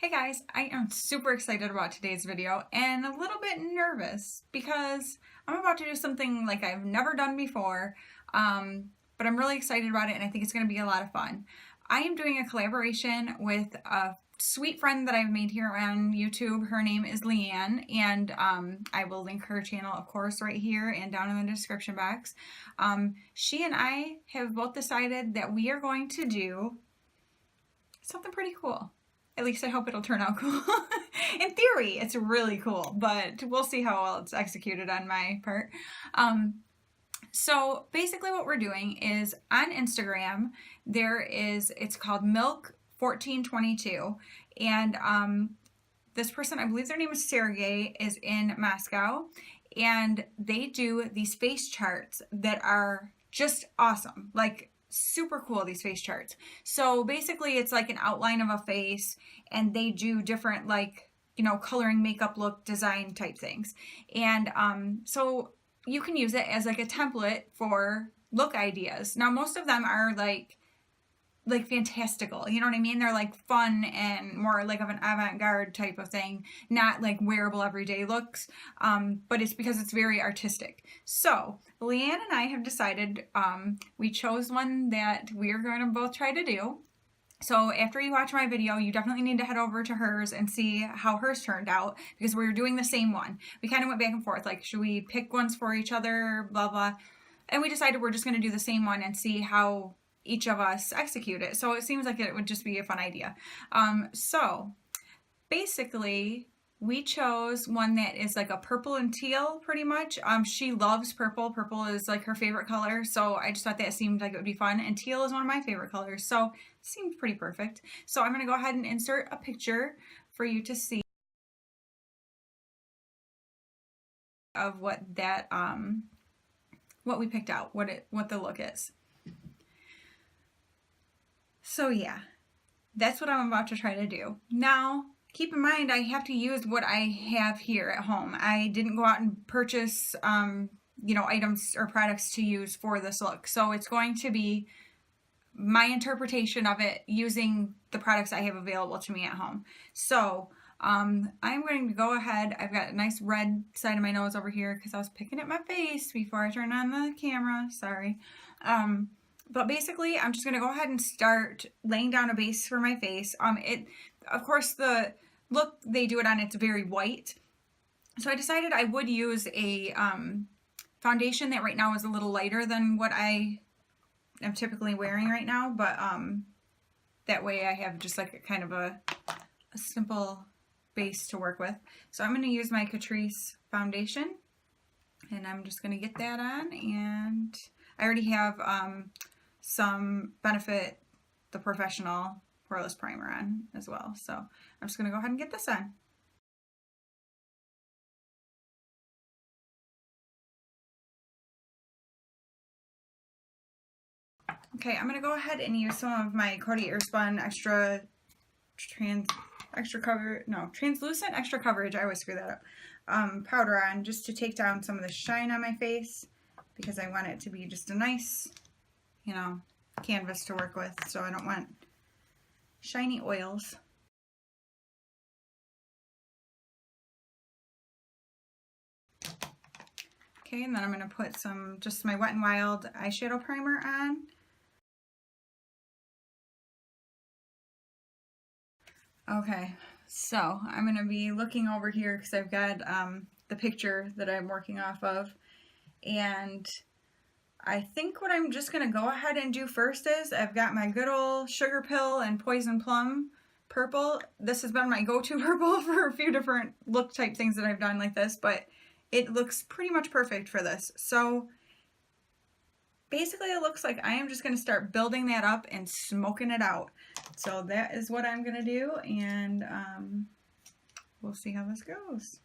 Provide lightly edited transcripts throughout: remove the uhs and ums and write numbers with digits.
Hey guys, I am super excited about today's video and a little bit nervous because I'm about to do something like I've never done before, but I'm really excited about it and I think it's going to be a lot of fun. I am doing a collaboration with a sweet friend that I've made here on YouTube. Her name is Leann, and I will link her channel, of course, right here and down in the description box. She and I have both decided that we are going to do something pretty cool. At least I hope it'll turn out cool. In theory, it's really cool, but we'll see how well it's executed on my part. So basically what we're doing is on Instagram, it's called Milk 1422. And this person, I believe their name is Serao, is in Moscow. And they do these face charts that are just awesome. Like, super cool, these face charts. So basically it's like an outline of a face, and they do different, like, you know, coloring, makeup, look, design type things. And so you can use it as like a template for look ideas. Now most of them are like fantastical, you know what I mean? They're like fun and more like of an avant-garde type of thing, not like wearable everyday looks, but it's because it's very artistic. So Leann and I have decided, we chose one that we're going to both try to do. So after you watch my video, you definitely need to head over to hers and see how hers turned out, because we're doing the same one. We kind of went back and forth, like, should we pick ones for each other, blah, blah. And we decided we're just going to do the same one and see how each of us execute it. So it seems like it would just be a fun idea. So basically we chose one that is like a purple and teal pretty much. She loves purple. Purple is like her favorite color. So I just thought that seemed like it would be fun. And teal is one of my favorite colors. So it seemed pretty perfect. So I'm going to go ahead and insert a picture for you to see of what that, what we picked out, what the look is. So yeah, that's what I'm about to try to do. Now, keep in mind, I have to use what I have here at home. I didn't go out and purchase, you know, items or products to use for this look. So it's going to be my interpretation of it using the products I have available to me at home. So I'm going to go ahead. I've got a nice red side of my nose over here because I was picking at my face before I turned on the camera. Sorry. But basically, I'm just going to go ahead and start laying down a base for my face. Of course, the look they do it on, it's very white. So I decided I would use a foundation that right now is a little lighter than what I am typically wearing right now. But that way I have just like a kind of a simple base to work with. So I'm going to use my Catrice foundation. And I'm just going to get that on. And I already have some Benefit the Professional Poreless Primer on as well. So I'm just going to go ahead and get this on. Okay, I'm going to go ahead and use some of my Cartier Spun Translucent Extra Coverage, I always screw that up, powder on, just to take down some of the shine on my face, because I want it to be just a nice, you know, canvas to work with, so I don't want shiny oils. Okay, and then I'm going to put just my Wet n Wild eyeshadow primer on. Okay, so I'm going to be looking over here because I've got the picture that I'm working off of, and I think what I'm just going to go ahead and do first is I've got my good old Sugar Pill and Poison Plum purple. This has been my go-to purple for a few different look type things that I've done like this, but it looks pretty much perfect for this. So basically it looks like I am just going to start building that up and smoking it out. So that is what I'm going to do, and we'll see how this goes.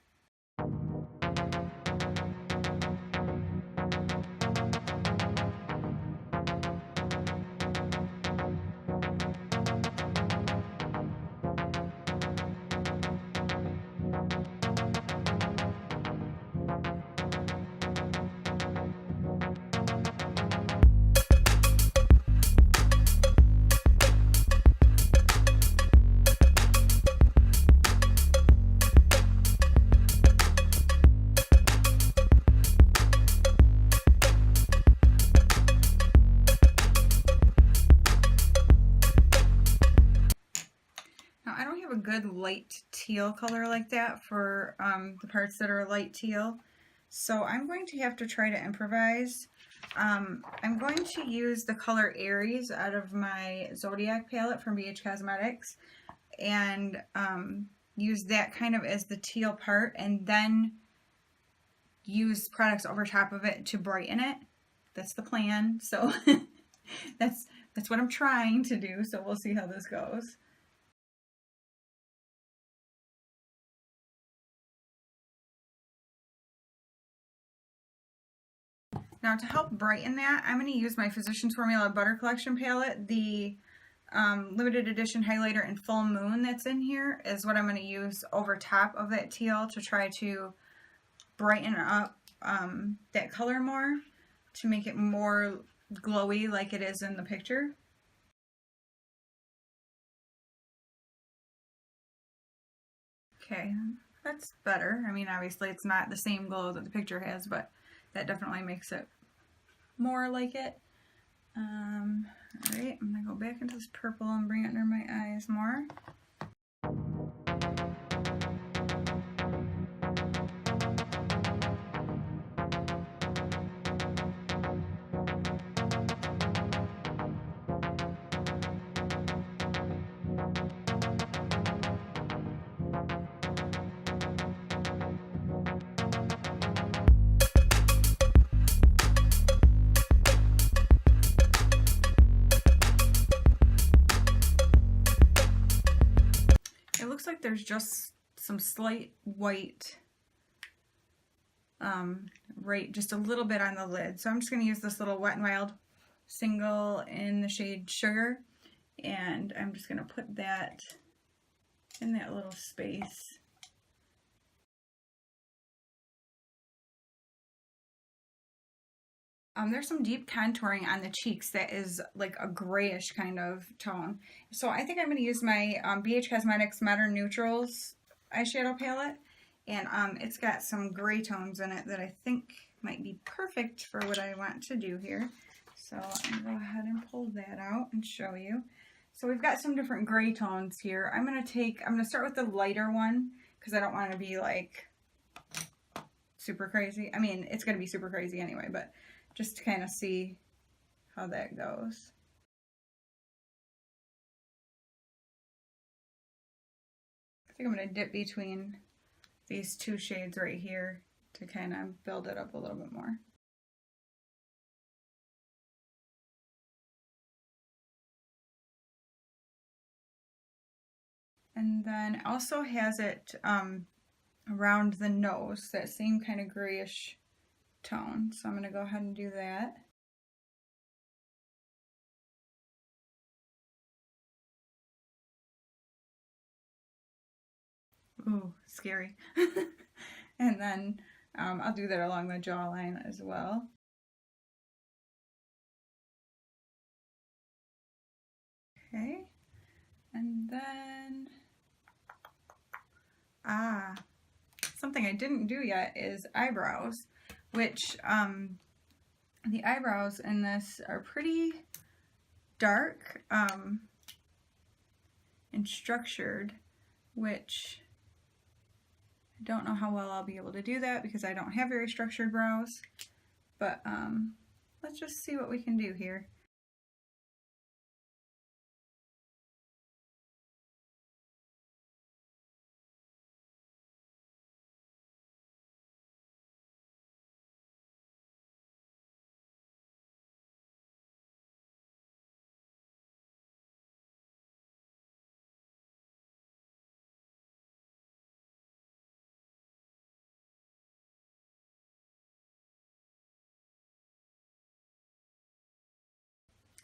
have a good light teal color like that for the parts that are light teal. So I'm going to have to try to improvise. I'm going to use the color Aries out of my Zodiac palette from BH Cosmetics and use that kind of as the teal part, and then use products over top of it to brighten it. That's the plan. So that's what I'm trying to do. So we'll see how this goes. Now to help brighten that, I'm going to use my Physicians Formula Butter Collection palette. The limited edition highlighter in Full Moon that's in here is what I'm going to use over top of that teal to try to brighten up that color more, to make it more glowy like it is in the picture. Okay, that's better. I mean, obviously it's not the same glow that the picture has, but that definitely makes it more like it. Alright, I'm going to go back into this purple and bring it under my eyes more. Looks like there's just some slight white right just a little bit on the lid, so I'm just going to use this little Wet n Wild single in the shade Sugar, and I'm just going to put that in that little space. There's some deep contouring on the cheeks that is like a grayish kind of tone. So I think I'm going to use my BH Cosmetics Modern Neutrals eyeshadow palette. And it's got some gray tones in it that I think might be perfect for what I want to do here. So I'm going to go ahead and pull that out and show you. So we've got some different gray tones here. I'm going to start with the lighter one because I don't want to be like super crazy. I mean, it's going to be super crazy anyway, but just to kind of see how that goes. I think I'm going to dip between these two shades right here to kind of build it up a little bit more. And then also has it around the nose, that same kind of grayish tone. So I'm going to go ahead and do that. Ooh, scary. And then I'll do that along the jawline as well. Okay. And then, something I didn't do yet is eyebrows, which the eyebrows in this are pretty dark and structured, which I don't know how well I'll be able to do that because I don't have very structured brows, but let's just see what we can do here.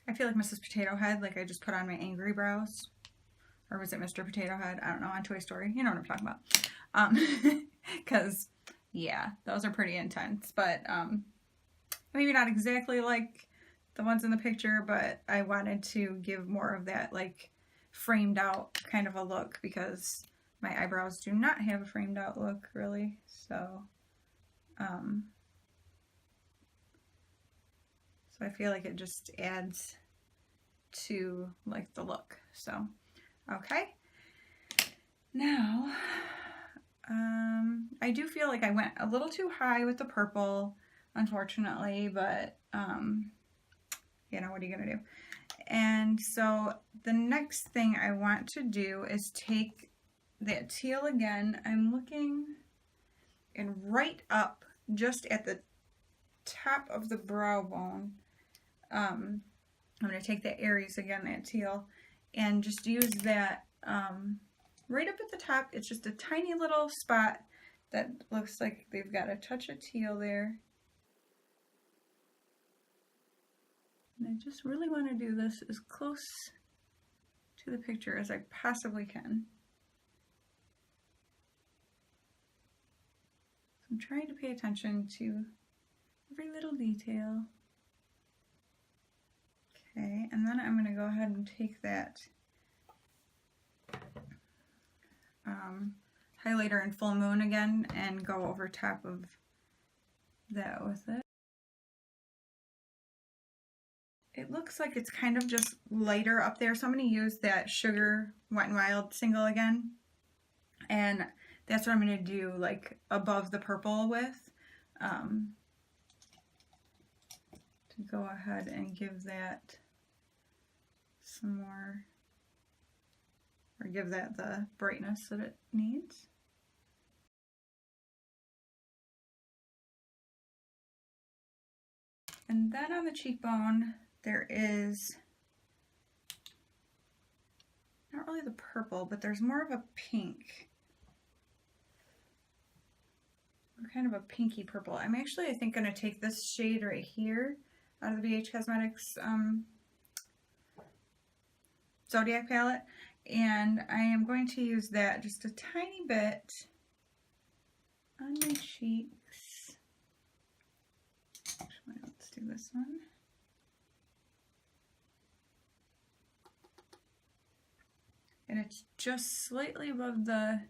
I feel like Mrs. Potato Head, like I just put on my angry brows. Or was it Mr. Potato Head? I don't know, on Toy Story. You know what I'm talking about. Because, yeah, those are pretty intense. But maybe not exactly like the ones in the picture, but I wanted to give more of that, like, framed out kind of a look because my eyebrows do not have a framed out look, really. So, so I feel like it just adds to like the look. So, okay. Now, I do feel like I went a little too high with the purple, unfortunately, but, you know, what are you gonna do? And so the next thing I want to do is take that teal again. I'm looking, and right up just at the top of the brow bone, I'm going to take that Aries again, that teal, and just use that right up at the top. It's just a tiny little spot that looks like they've got a touch of teal there. And I just really want to do this as close to the picture as I possibly can. So I'm trying to pay attention to every little detail. Okay, and then I'm going to go ahead and take that highlighter in Full Moon again and go over top of that with it. It looks like it's kind of just lighter up there, so I'm going to use that Sugar Wet n Wild single again, and that's what I'm going to do like above the purple with, to go ahead and give that some more, or give that the brightness that it needs. And then on the cheekbone, there is not really the purple, but there's more of a pink. Or kind of a pinky purple. I'm actually, I think, going to take this shade right here out of the BH Cosmetics Zodiac palette, and I am going to use that just a tiny bit on my cheeks. Actually, let's do this one. And it's just slightly above the,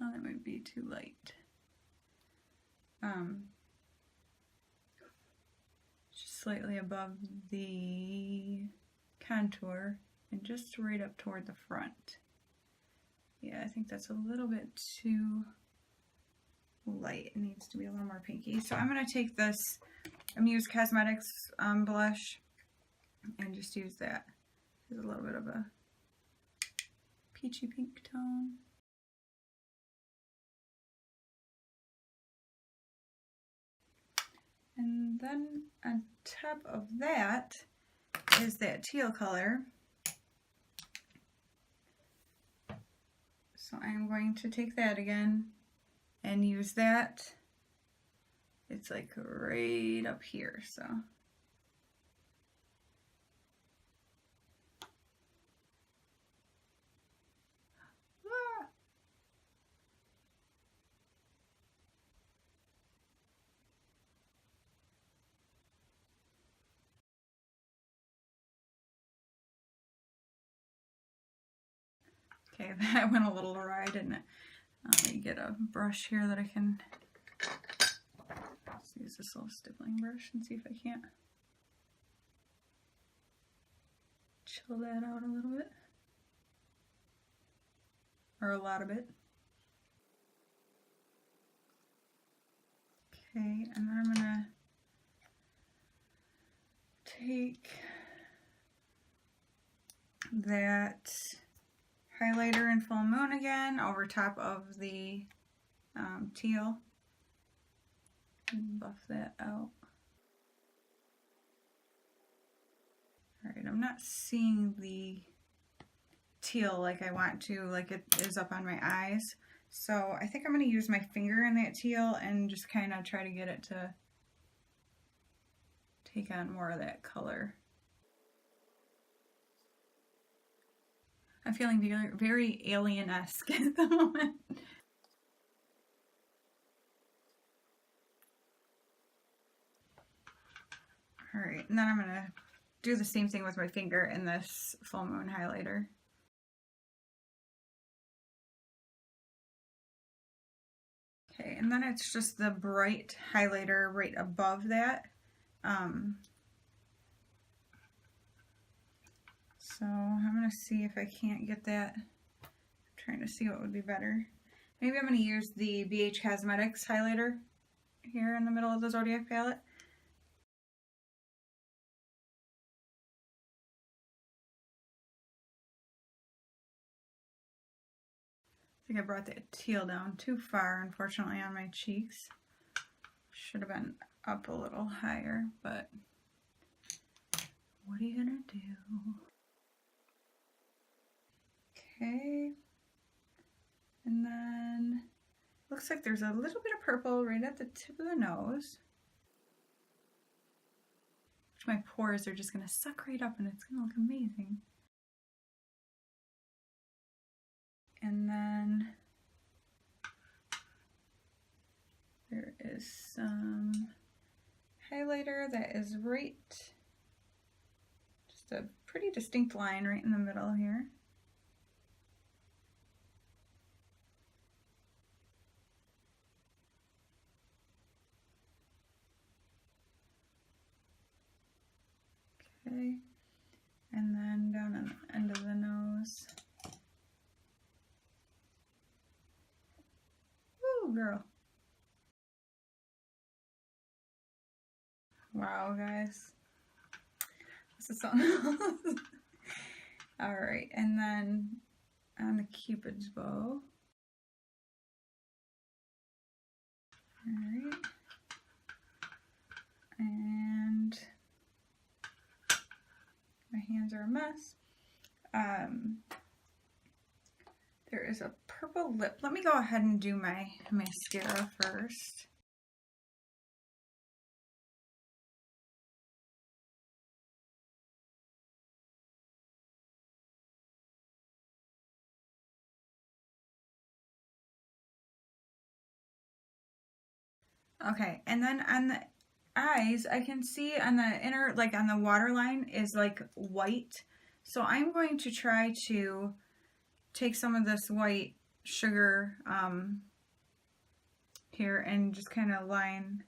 oh, that might be too light. Just slightly above the contour and just right up toward the front. Yeah, I think that's a little bit too light. It needs to be a little more pinky. So I'm going to take this Amuse Cosmetics blush and just use that. There's a little bit of a peachy pink tone. And then on top of that is that teal color. So I'm going to take that again and use that. It's like right up here, so. Okay, that went a little awry, didn't it? Let me get a brush here that I can, let's use this little stippling brush and see if I can't chill that out a little bit, or a lot of it. Okay, and then I'm gonna take that highlighter in Full Moon again over top of the teal and buff that out. Alright, I'm not seeing the teal like I want to, like it is up on my eyes. So I think I'm going to use my finger in that teal and just kind of try to get it to take on more of that color. I'm feeling very, very alien-esque at the moment. Alright, and then I'm going to do the same thing with my finger in this Full Moon highlighter. Okay, and then it's just the bright highlighter right above that. So I'm going to see if I can't get that. I'm trying to see what would be better. Maybe I'm going to use the BH Cosmetics highlighter here in the middle of the Zodiac palette. I think I brought that teal down too far, unfortunately, on my cheeks. Should have been up a little higher, but what are you gonna do? Okay. And then looks like there's a little bit of purple right at the tip of the nose, which my pores are just gonna suck right up and it's gonna look amazing. And then there is some highlighter that is right, just a pretty distinct line right in the middle here. Okay, and then down on the end of the nose. Woo, girl. Wow, guys. This is something else. Alright, and then on the Cupid's bow. Alright. And my hands are a mess. There is a purple lip. Let me go ahead and do my mascara first. Okay, and then on the eyes, I can see on the inner, like on the waterline is like white. So I'm going to try to take some of this white sugar here and just kind of line.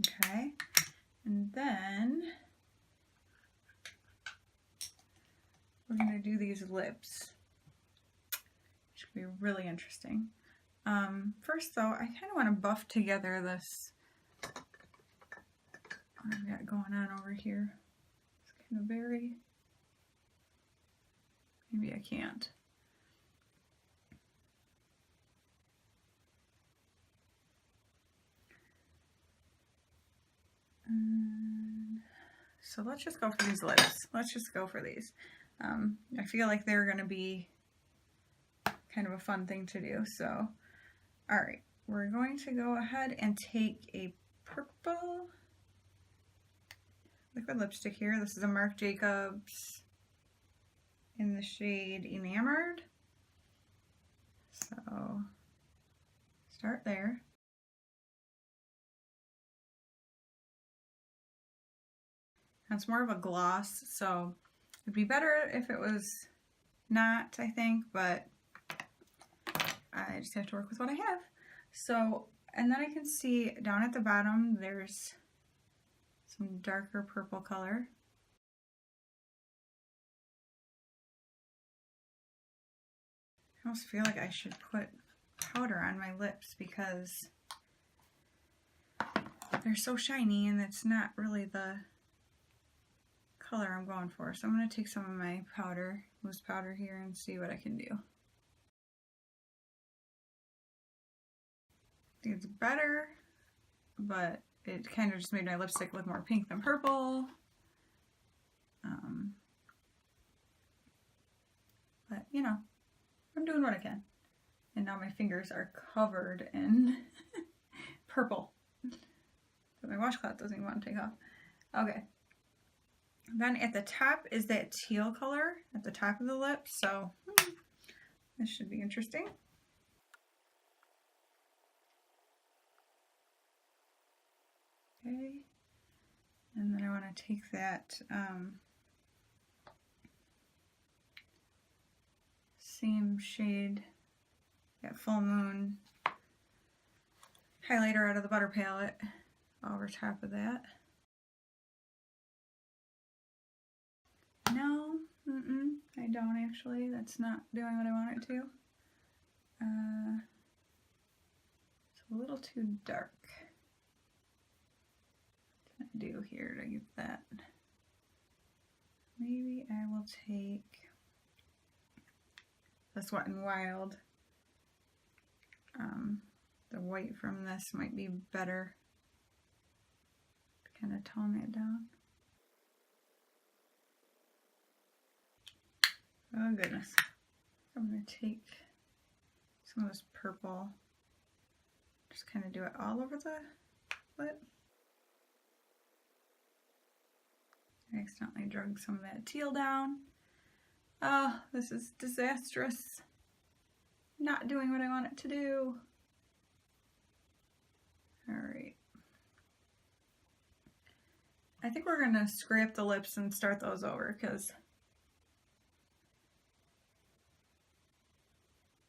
Okay, and then we're going to do these lips, which will be really interesting. First though, I kind of want to buff together this, what I've got going on over here. It's kind of very, maybe I can't. So let's just go for these lips. Let's just go for these. I feel like they're going to be kind of a fun thing to do. So, all right, we're going to go ahead and take a purple liquid lipstick here. This is a Marc Jacobs in the shade Enamored. So start there. It's more of a gloss, so it'd be better if it was not, I think, but I just have to work with what I have. So, and then I can see down at the bottom there's some darker purple color. I almost feel like I should put powder on my lips because they're so shiny and it's not really the color I'm going for. So I'm going to take some of my powder, loose powder here, and see what I can do. I think it's better, but it kind of just made my lipstick look more pink than purple. But you know, I'm doing what I can. And now my fingers are covered in purple. But my washcloth doesn't even want to take off. Okay. Then at the top is that teal color at the top of the lip, so this should be interesting. Okay, and then I want to take that same shade, that Full Moon highlighter out of the Butter palette over top of that. I don't actually. That's not doing what I want it to. It's a little too dark. What can I do here to get that? Maybe I will take this Wet n Wild. The white from this might be better to kind of tone it down. Oh goodness. I'm going to take some of this purple, just kind of do it all over the lip. I accidentally drug some of that teal down. Oh, this is disastrous. Not doing what I want it to do. Alright. I think we're going to scrape the lips and start those over because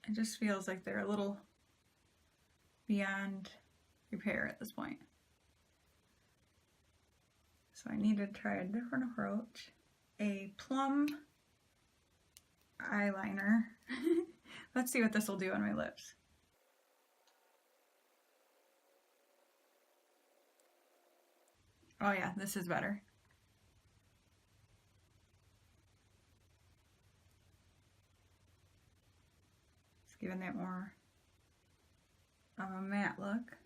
it just feels like they're a little beyond repair at this point. So I need to try a different approach. A plum eyeliner. Let's see what this will do on my lips. Oh yeah, this is better. It's giving that more of a matte look.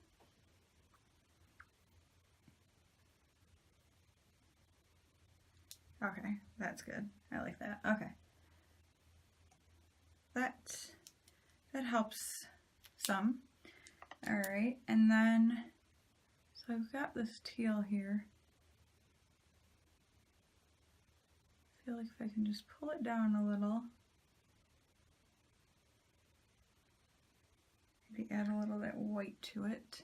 Okay, that's good. I like that. Okay. That helps some. Alright, and then, so I've got this teal here. I feel like if I can just pull it down a little, maybe add a little bit white to it.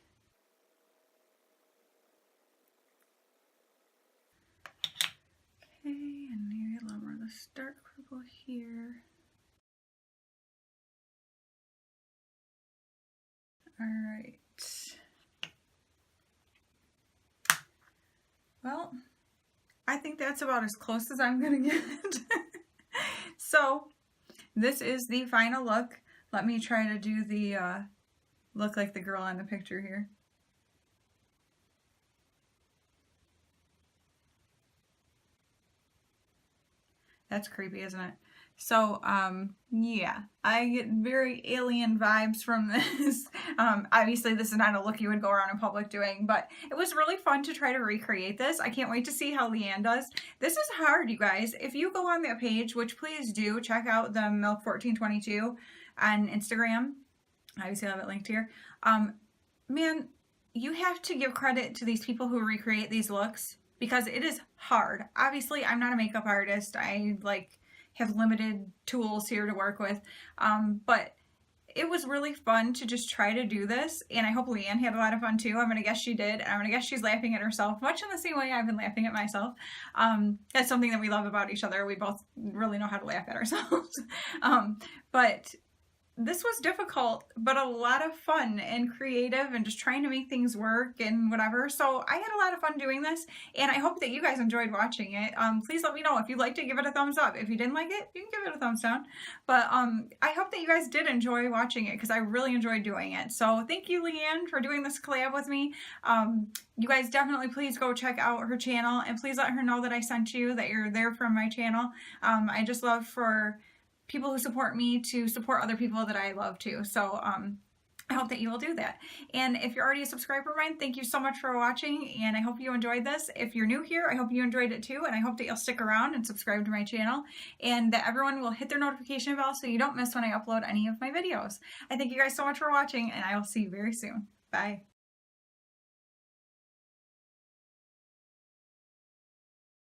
Okay, and maybe a little more of this dark purple here. Alright. Well, I think that's about as close as I'm gonna get. So, this is the final look. Let me try to do the look like the girl in the picture here. That's creepy, isn't it? So, yeah, I get very alien vibes from this. Obviously, this is not a look you would go around in public doing, but it was really fun to try to recreate this. I can't wait to see how Leann does. This is hard, you guys. If you go on that page, which please do, check out the Milk1422 on Instagram. Obviously, I'll have it linked here. Man, you have to give credit to these people who recreate these looks because it is hard. Obviously, I'm not a makeup artist. I have limited tools here to work with, but it was really fun to just try to do this, and I hope Leann had a lot of fun too. I'm gonna guess she did, and I'm gonna guess she's laughing at herself, much in the same way I've been laughing at myself. That's something that we love about each other. We both really know how to laugh at ourselves. But this was difficult, but a lot of fun and creative and just trying to make things work and whatever. So I had a lot of fun doing this, and I hope that you guys enjoyed watching it. Please let me know if you liked it, give it a thumbs up. If you didn't like it, you can give it a thumbs down. But I hope that you guys did enjoy watching it because I really enjoyed doing it. So thank you, Leann, for doing this collab with me. You guys definitely please go check out her channel, and please let her know that I sent you, that you're there from my channel. I just love for people who support me to support other people that I love too. So I hope that you will do that. And if you're already a subscriber of mine, thank you so much for watching, and I hope you enjoyed this. If you're new here, I hope you enjoyed it too, and I hope that you'll stick around and subscribe to my channel, and that everyone will hit their notification bell so you don't miss when I upload any of my videos. I thank you guys so much for watching, and I will see you very soon. Bye.